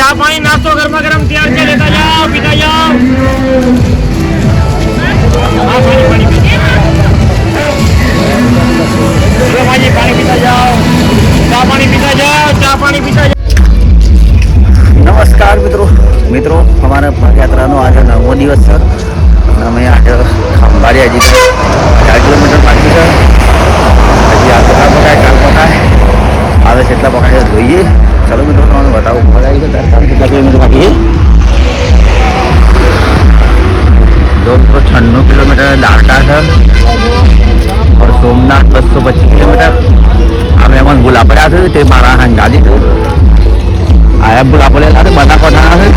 ચા પાણી નાસ્તો ગરમા ગરમ તૈયાર છે, લેતા જાઓ, પીતા જાઓ. પાણી પીતા જાઓ, ચા પાણી પીતા જાઓ, ચા પાણી પીતા જાઓ. નમસ્કાર મિત્રો અમારા પદયાત્રાનો આજે 9મો દિવસ છે. અમે આજે ખંભાળિયા હજી 4 કિલોમીટર બાકી છે. હજી આ કેટલા પકાય આવે છે, એટલા પકાય જોઈએ. ચલો મિત્રો, તમને બતાવું પકાય છે કેટલા કિલોમીટર બાકી છે. જો મિત્રો 96 કિલોમીટર દ્વારકા છે और सोमनाथ 225 किलोमीटर. અમે એમાં ભૂલા પડ્યા છે, તે મારા હંગાજી છે. આયા ભૂલા પડેલા છે, બધા કોઠા છે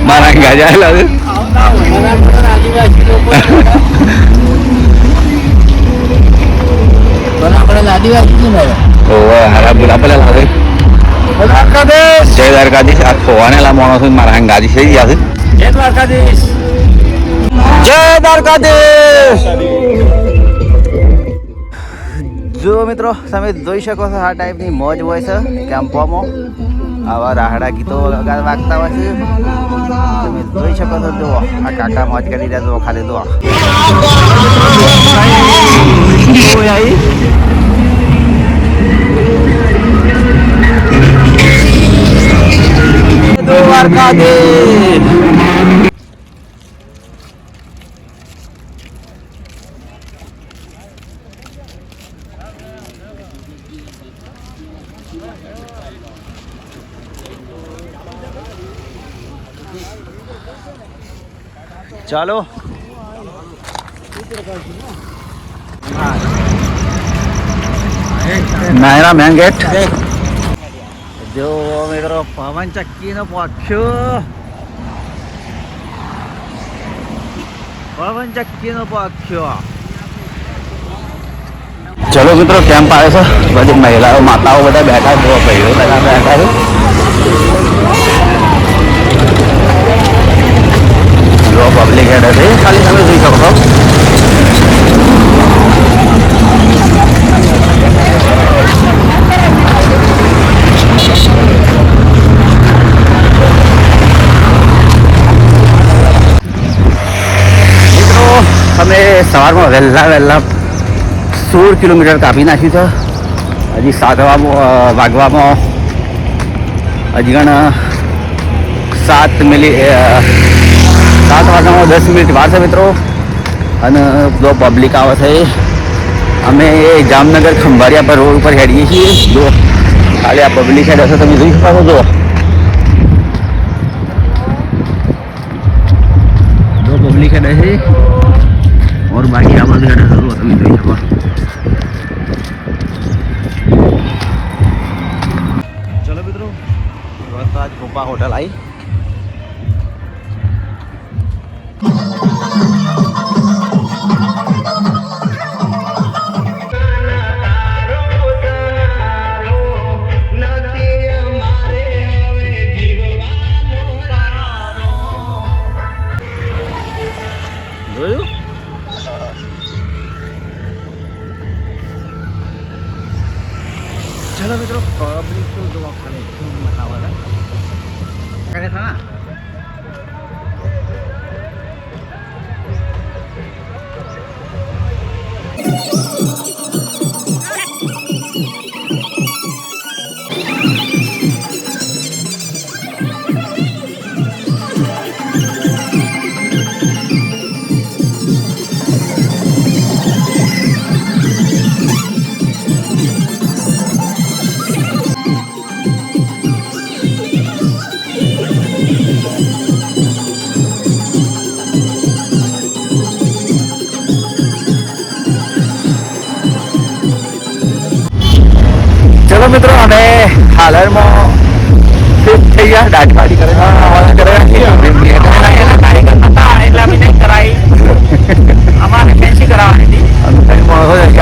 મારા હંગાજી આવેલા છે. હારા ભૂલા પડેલા છે. જય દ્વારકાધીશ. આ ખોવાનેલા માણસો મારા હંગાજી થઈ ગયા છે. જય દ્વારકાધીશ. જય દ્વારકાધીશ. જો મિત્રો, તમે જોઈ શકો છો આ ટાઈપની મોજ હોય છે કેમ્પોમાં. આવા રાહડા ગીતો વાગતા હોય છે. તમે જોઈ શકો છો. જુઓ આ કાકા મોજ કરી રહ્યા. જુઓ ખાલી જુઓ. દ્વારકાધીશ. ચાલો નાયરા મેન ગેટ. જો મિત્રો, પવન ચક્કીનો પાખ્યો. પવન ચક્કીનો પાખ્યો. ચલો મિત્રો, કેમ્પ આવે છે. બધી મહિલાઓ માતાઓ બધા બેઠા. જો ભાઈઓ બધા બેઠા છે. જો પબ્લિક હેડ છે, ખાલી તમે જોઈ શકો છો. મિત્રો, અમે સવારમાં વહેલા 16 કિલોમીટર કાપી નાખ્યું છે. હજી 7 વાગવામાં હજી ગણ 7 વાગ્યામાં 10 મિનિટ વાર છે મિત્રો. અને જો પબ્લિક આવે છે. અમે જામનગર ખંભાળિયા પર રોડ ઉપર હેડીએ છીએ. જો ખાલી આ પબ્લિક હેડ હશે, તમે જોઈ શકો છો. જો પબ્લિક હેડ છે और बाकी આ બધું હેડ હશે. તમે જોઈ શકો. ચલો મિત્રો, તો આજ ગોપા હોટલ આવી. જોયું? ચલો મિત્રો, પબ્લિક તો જોવા ખાલી મનાવવા કરે था. ચલો મિત્રો, અમે હાલરમાં ફિટ થઈ ગયા. દાઢી કરે અમારે ફેન્સી કરાવવાની હતી.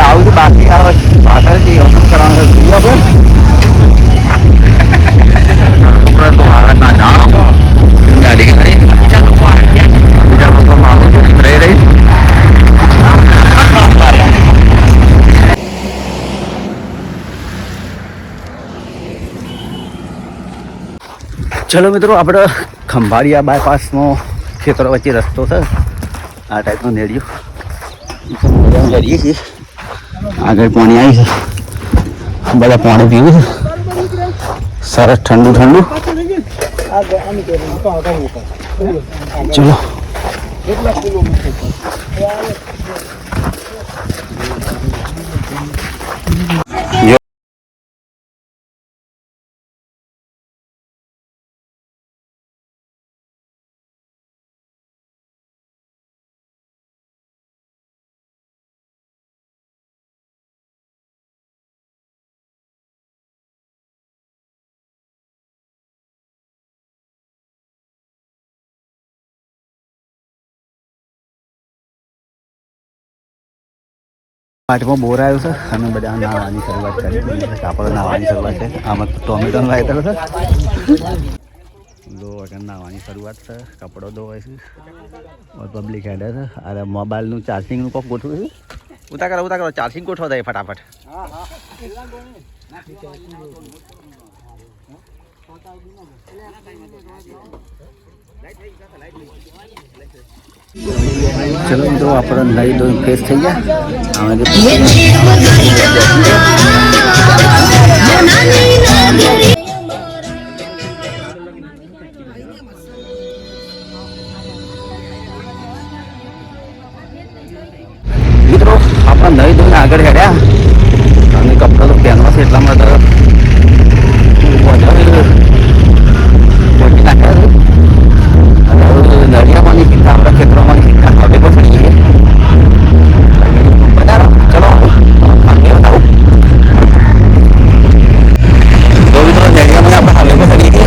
આવું બાકી પાછળથી કરવાનું. ગાડી બીજા લોકો રહી ચલો મિત્રો, આપણે ખંભાળિયા બાયપાસનો ખેતરો વચ્ચે રસ્તો છે. આ ટાઈપનો નેડિયો કરીએ છીએ. આગળ પાણી આવી છે, બધા પાણી પીવું છે. સરસ ઠંડુ ઠંડુ. ચલો પાટમાં બોર આવ્યો છે અને બધા નાહવાની શરૂઆત કરી. કાપડ નાહવાની શરૂઆત છે. આમાં ટોમેટોનું વાવેતર છે. લો વગર નાહવાની શરૂઆત છે. કપડો ધોવાય છે. પબ્લિક હેડે છે. અરે મોબાઈલનું ચાર્જિંગનું કોક ગોઠવું છે. ઉતાર કરો ચાર્જિંગ ગોઠવા દે ફટાફટ. ચલો મિત્રો, આપણે નહીં ધોઈ ફ્રેશ થઈ ગયા. મિત્રો આપણે નહીં ધોઈને આગળ હેડ્યા અને કપડા તો પહેરવા છે એટલા માટે નળિયામાંની સીધા આપણા ખેતરોમાંની સીધા હવે પણ ચડી જઈએ. ચલો તો મિત્રો નળિયામાં આપણે હવે પણ ચડી જઈએ.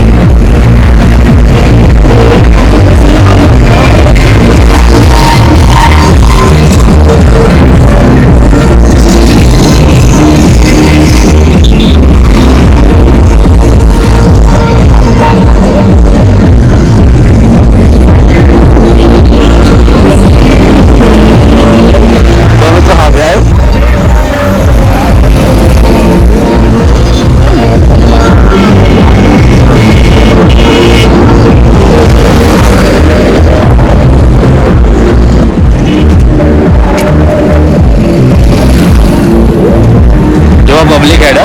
પબ્લિક હેડ.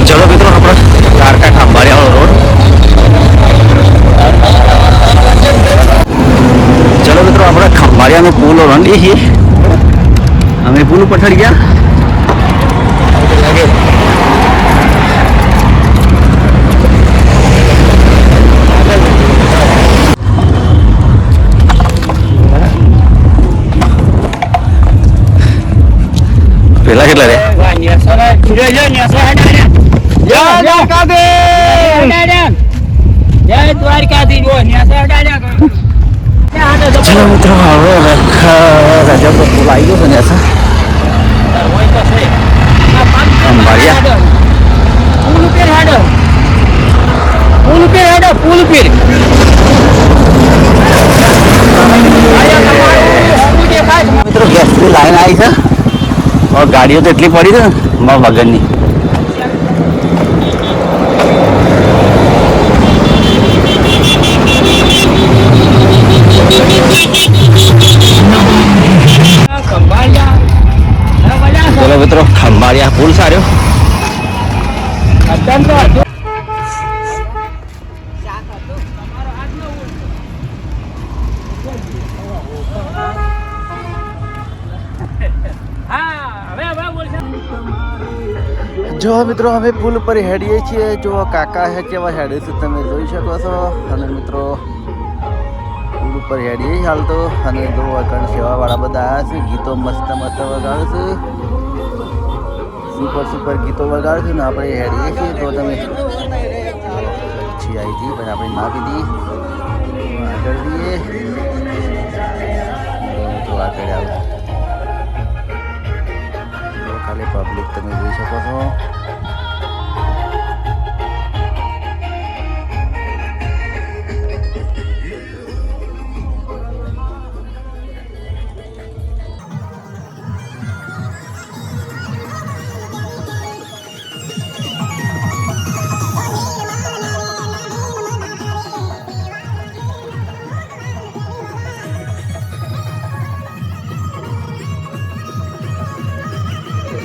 ચલો મિત્રો, આપણે દ્વારકા ખાંભાળિયાવાળો રોડ. ચલો મિત્રો, આપણે ખંભાળિયાનો પુલ રંડીએ છીએ. અમે પુલ ઉપર ચડી ગયા. પેલા કેટલા રે? ચલો મિત્રો, હવે રજબ પુલ આવી ગયો છે ને ખંભાળિયા. મિત્રો ગેસની લાઈન આવી છે. ગાડીઓ તો એટલી પડી છે ને વગરની. ચલો મિત્રો, ખંભાળિયા પુલ સાર્યો. જો મિત્રો, અમે પુલ ઉપર હેડીએ છીએ. જો કાકા હે કેવા હેડે છે તમે જોઈ શકો છો. અને મિત્રો પુલ ઉપર હેડીએ હાલ તો. અને જો વગણ સેવાવાળા બધા આવ્યા છે. ગીતો મસ્ત મસ્ત વગાડે છે. સુપર ગીતો વગાડે છે ને આપણે હેડીએ છીએ. તો તમે આવી હતી પણ આપણે ના પીધી. આગળ જઈએ તો આગળ આવે. ખાલી પબ્લિક તમે જોઈ શકો છો.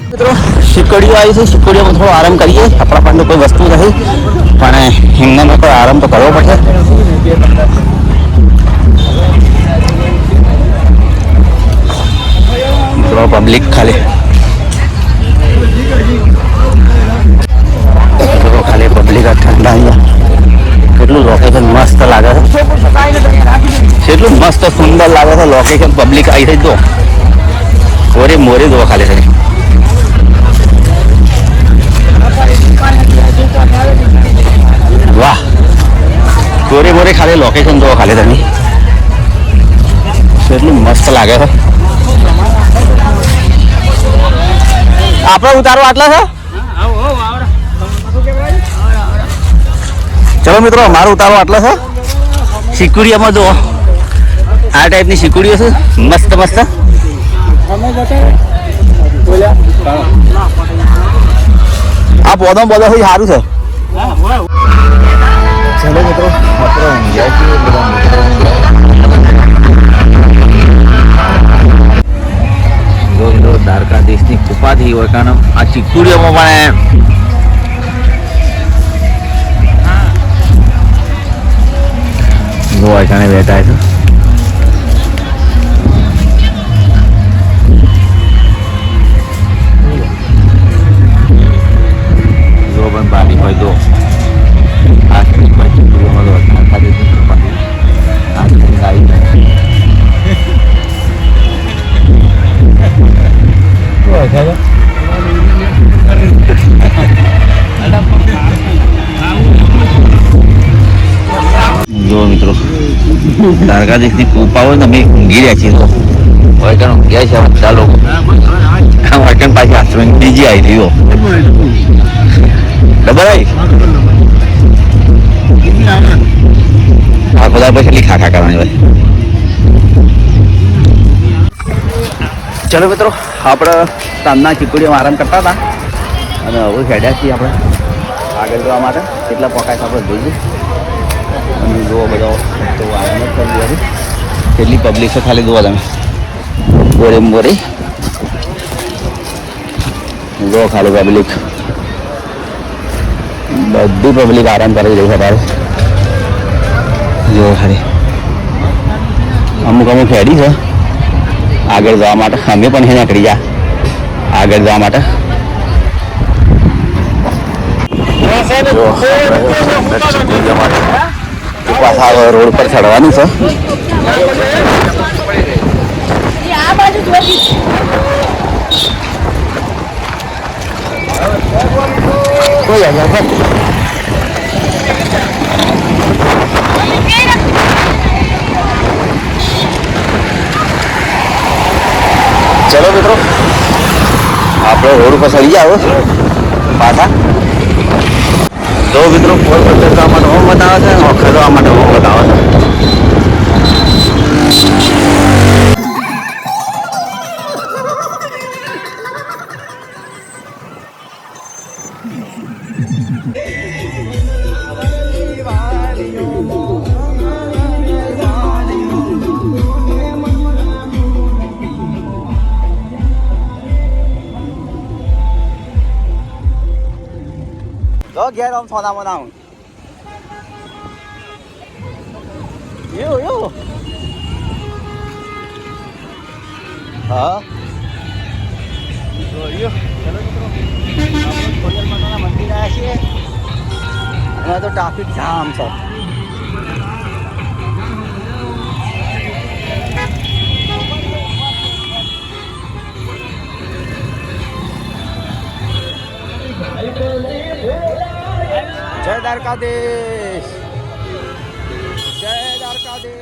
મિત્રો શીકડીઓ આવી છે, શીકડીઓમાં થોડો આરામ કરીએ. આપણા પાસે કોઈ વસ્તુ નથી પણ એમને કોઈ આરામ તો કરવો પડશે. મિત્રો પબ્લિક ખાલી પબ્લિક ઠંડા અહીંયા કેટલું લોકેશન મસ્ત લાગે છે, કેટલું મસ્ત સુંદર લાગે છે લોકેશન. પબ્લિક આવી થઈ તો મોરે મોરે દો ખાલી થઈ. વાહ મોરે મોરે ખાલી લોકેશન દો ખાલી તમે, કેટલું મસ્ત લાગે છે. આપણો ઉતારો આટલા છે. ચલો મિત્રો મારો ઉતારો આટલો છે. સિક્યુરિયામાં જો આ ટાઈપની સિક્યુરિયો છે મસ્ત મસ્ત. આ બોધો બોધો હોય સારું છે. ચલો મિત્રો મિત્રો દ્વારકાધીશની કૃપાથી હોય કારણ આ સિક્યુરિયામાં પણ ગોવા કારણે બેઠા છે. જો પણ બારી હોય તો આ જો મિત્રો દ્વારકાધીશની કૃપા હોય ને અમે ઊંઘી રહ્યા છીએ. તો વૈકણ ઊંઘ્યા છે બધા લોકો. વૈકણ પાછી આશ્રમ બીજી આવી હતી ડબલ આવી આ બધા પછી ખાખા કરવાની હોય. ચલો મિત્રો આપણે તાંદના ચીકુડીમાં આરામ કરતા હતા અને હવે હેડ્યા છીએ આપણે આગળ જવા માટે. કેટલા પકાય આપણે જોઈએ અને જુઓ બધો તો આરામ જ કરી દીધું. કેટલી પબ્લિક છે ખાલી જુઓ તમે બોરે બોરે જુઓ ખાલી પબ્લિક બધી પબ્લિક આરામ કરી રહી છે. તારે જુઓ ખાલી અમુક અમુક હેડી છે આગળ જવા માટે. અમે પણ અહીંયા નીકળી જા આગળ જવા માટે. પાછા રોડ પર ચડવાનું છે. ચલો મિત્રો આપણે રોડ ઉપર ચડી જાઓ પાછા. જો મિત્રો ફોર પર ચડવા માટે હોમ બતાવે છે, ખરવા માટે હોમ બતાવે છે. ઘેર આમ સોના બનાવું એવું હા મંદિર આવ્યા છીએ અને તો ટ્રાફિક જામ છે. જય દ્વારકાધીશ, જય દ્વારકાધીશ.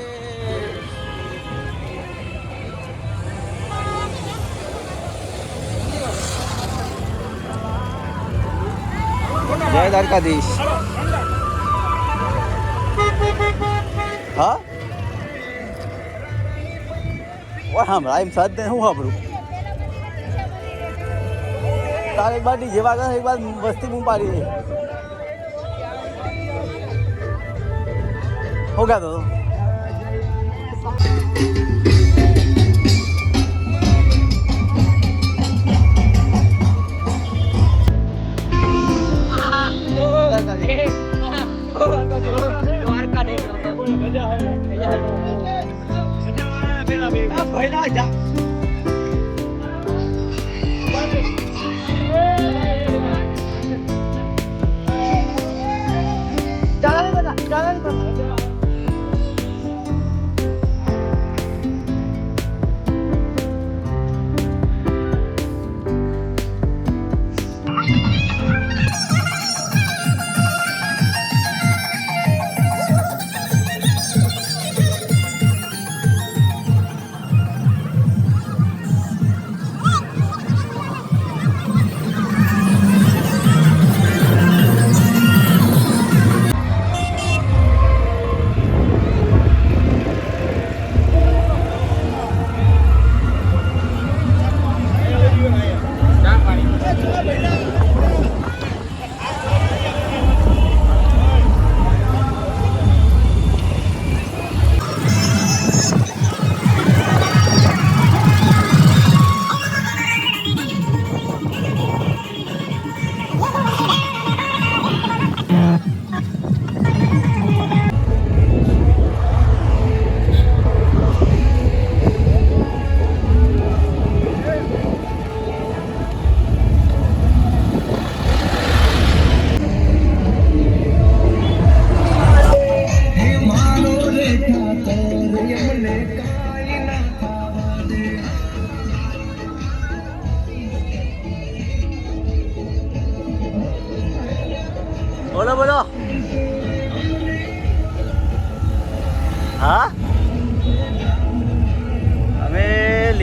જય દ્વારકાધીશ. હા હમણાં એમ સાદ હું સાંભળું તારે એક બાર ડીજે વાગે એક બાર વસ્તી હું પાડી हो गया तो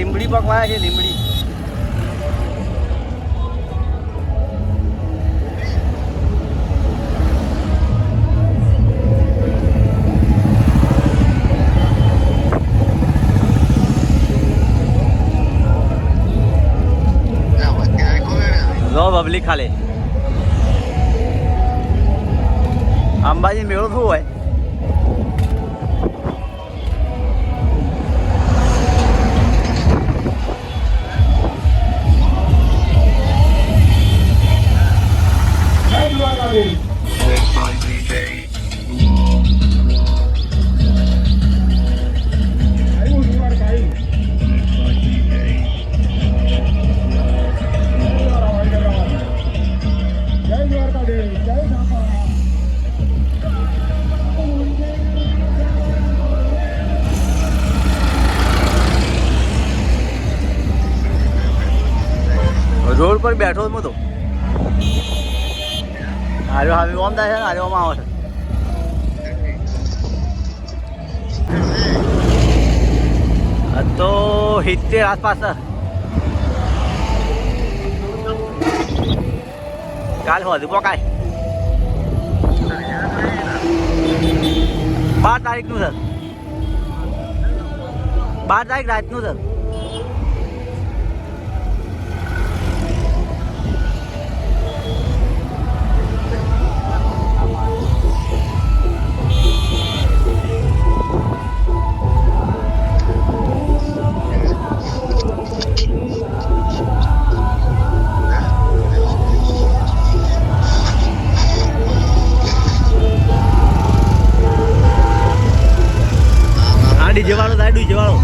લીમડી પકવાયા છે લીમડી. જો પબ્લિક ખાલી અંબાજી મેળો શું હોય? રોડ પર બેઠો જ તો આર્યો હવે ઓમ થાય છે ને આર્યો ઓમ આવે છે. તો 70 આસપાસ કાલ હોતું પોકાય 12 તારીખનું સર 12 તારીખ રાતનું સર. ડીજે વાળો થાય ડીજે વાળો.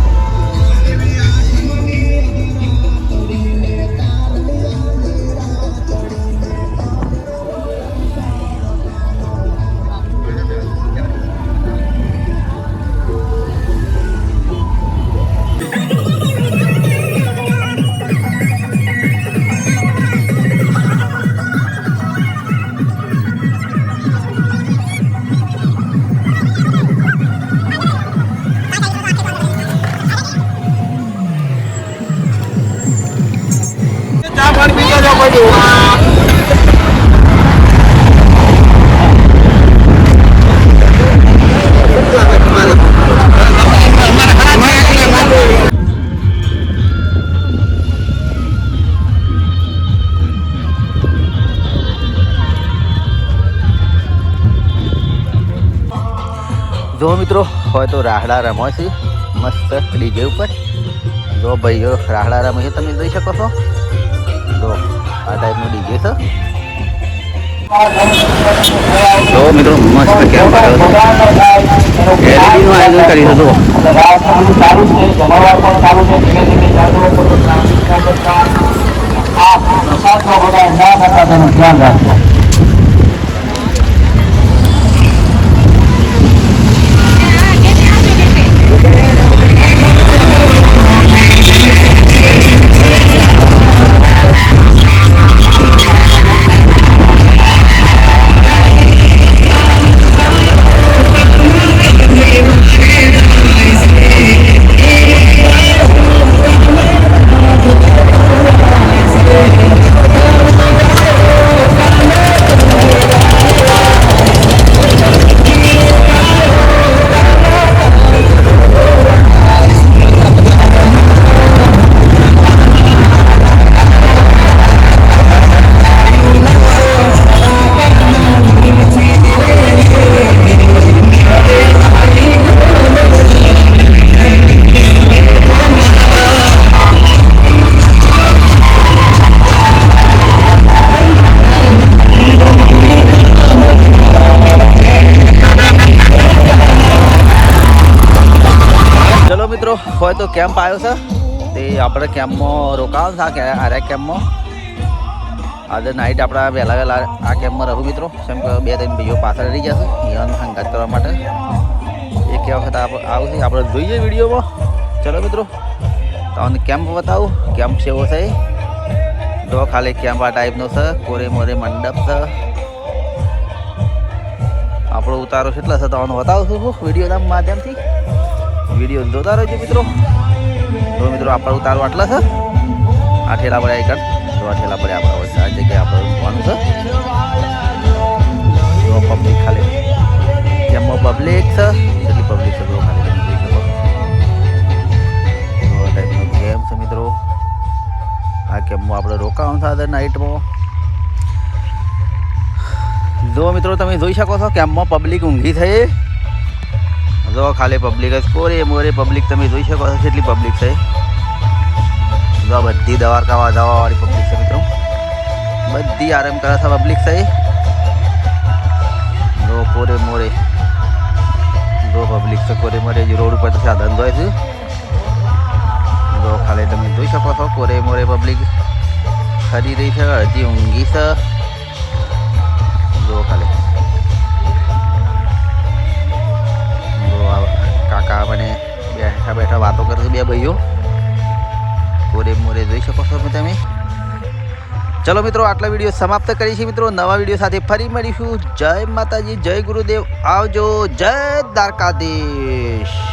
જો મિત્રો હોય તો રાહડા રમો છે મસ્ત ડીજે ઉપર. જો ભાઈઓ રાહડા રમે છે તમે જોઈ શકો છો. જો આ ટાઈપનું ડીજે છે. જો મિત્રો મસ્ત કેમ્પ આવ્યો છે. એલઈડીનું આયોજન કર્યું હતું. ધ્યાન રાખજો. મિત્રો હોય તો કેમ્પ આવ્યો છે તે આપણે કેમ્પમાં રોકાવાનું છે. આ કેમ્પમાં આજે નાઇટ આપણે વહેલા વહેલા આ કેમ્પમાં રહું મિત્રો. કેમ કે 2-3 ભાઈઓ પાછળ રહી જશે ઈવન સંગાત કરવા માટે. એક વખત આવું છે આપણે જોઈએ વિડીયોમાં. ચલો મિત્રો તમને કેમ્પ બતાવું કેમ્પ કેવો છે. જો ખાલી કેમ્પ આ ટાઈપનો છે. કોરે મોરે મંડપ છે. આપણો ઉતારો કેટલા છે તમને બતાવું છું વિડીયોના માધ્યમથી. વિડીયો જોતા રહેજો મિત્રો. તો મિત્રો આપણે ઉતારો આટલા છે આ ઠેલા પડ્યા એકણ તો આ ઠેલા પડ્યા આપણે હોય આ જગ્યાએ આપણે મૂકવાનું છે તો પબ્લિક ખાલી કેમ્પમાં પબ્લિક છે કેટલી પબ્લિક છે તો ખાલી તમે જોઈ શકો તો આ ટાઈપનો કેમ્પ છે મિત્રો આ કેમ્પમાં આપણે રોકાવાનું થાય નાઇટમાં જો મિત્રો તમે જોઈ શકો છો કેમ્પમાં પબ્લિક ઊંઘી થઈ જો ખાલી પબ્લિક જ કોરે મોરે પબ્લિક તમે જોઈ શકો છો કેટલી પબ્લિક છે જો બધી દ્વારકામાં જવાવાળી પબ્લિક છે મિત્રો બધી આરામ કરે છે પબ્લિક છે જો કોરે મોરે જો પબ્લિક છે કોરે મોરે રોડ ઉપર તો સાધન જાય છે જો ખાલી તમે જોઈ શકો છો કોરે મોરે પબ્લિક ખરી રહી છે હજી ઊંઘી છે જો ખાલી કાકા મને બેઠા બેઠા વાતો કરે છે બે ભાઈઓ કોરે મોરે જોઈ શકો છો તમે ચલો મિત્રો આટલા વિડીયો સમાપ્ત કરી છે મિત્રો નવા વિડીયો સાથે ફરી મળીશું જય માતાજી જય ગુરુદેવ આવજો જય દ્વારકાધીશ